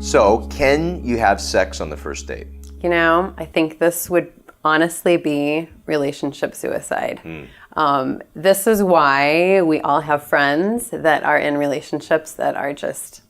So, can you have sex on the first date? You know, I think this would honestly be relationship suicide. This is why we all have friends that are in relationships that are just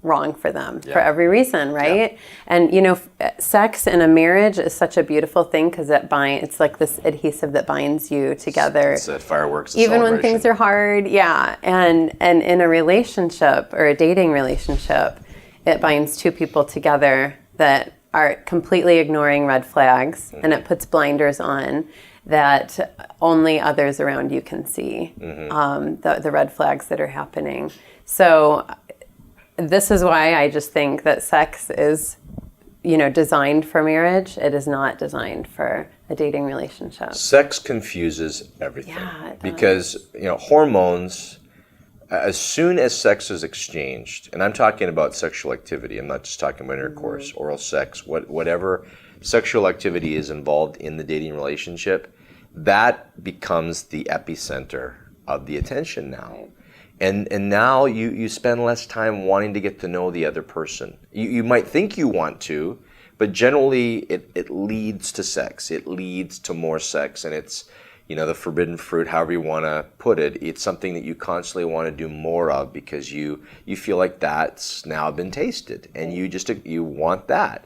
wrong for them for every reason, right? And you know, sex in a marriage is such a beautiful thing because it's like this adhesive that binds you together. It's fireworks, even when things are hard. And in a relationship or a dating relationship, it binds two people together that are completely ignoring red flags, and it puts blinders on that only others around you can see, the red flags that are happening. So this is why I just think that sex is, you know, designed for marriage. It is not designed for a dating relationship. Sex confuses everything. Because, you know, hormones, as soon as sex is exchanged, and I'm talking about sexual activity, I'm not just talking about intercourse, oral sex, whatever sexual activity is involved in the dating relationship, that becomes the epicenter of the attention now. And now you spend less time wanting to get to know the other person. You might think you want to, but generally it leads to sex. It leads to more sex, and it's, you know, the forbidden fruit, however you want to put it. It's something that you constantly want to do more of because you feel like that's now been tasted, and you want that.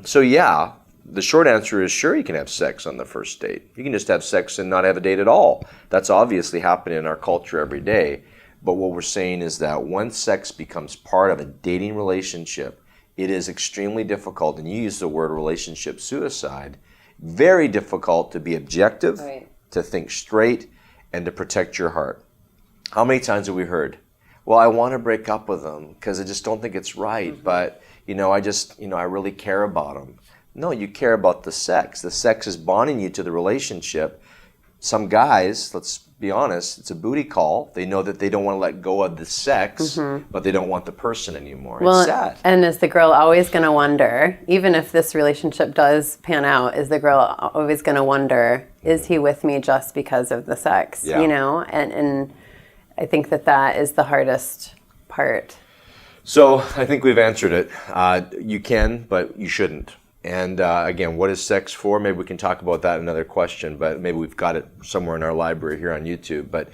So yeah, the short answer is sure, you can have sex on the first date. You can just have sex and not have a date at all. That's obviously happening in our culture every day. But what we're saying is that once sex becomes part of a dating relationship, it is extremely difficult, and you use the word relationship suicide, very difficult to be objective, to think straight, and to protect your heart. How many times have we heard, well, I want to break up with them because I just don't think it's right, but, you know, I really care about them. No, you care about the sex. The sex is bonding you to the relationship. Some guys, let's be honest, it's a booty call. They know that they don't want to let go of the sex, but they don't want the person anymore. Well, it's sad. And is the girl always going to wonder, even if this relationship does pan out, is the girl always going to wonder, is he with me just because of the sex? You know, and I think that is the hardest part. So I think we've answered it. You can, but you shouldn't. And again, what is sex for? Maybe we can talk about that in another question, but maybe we've got it somewhere in our library here on YouTube. But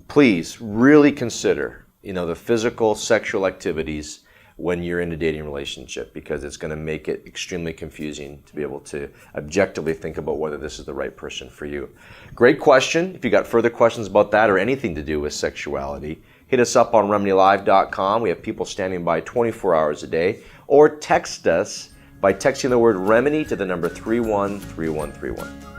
please really consider, you know, the physical sexual activities when you're in a dating relationship, because it's going to make it extremely confusing to be able to objectively think about whether this is the right person for you. Great question. If you got further questions about that or anything to do with sexuality, hit us up on remedylive.com. We have people standing by 24 hours a day, or text us by texting the word remedy to the number 313131.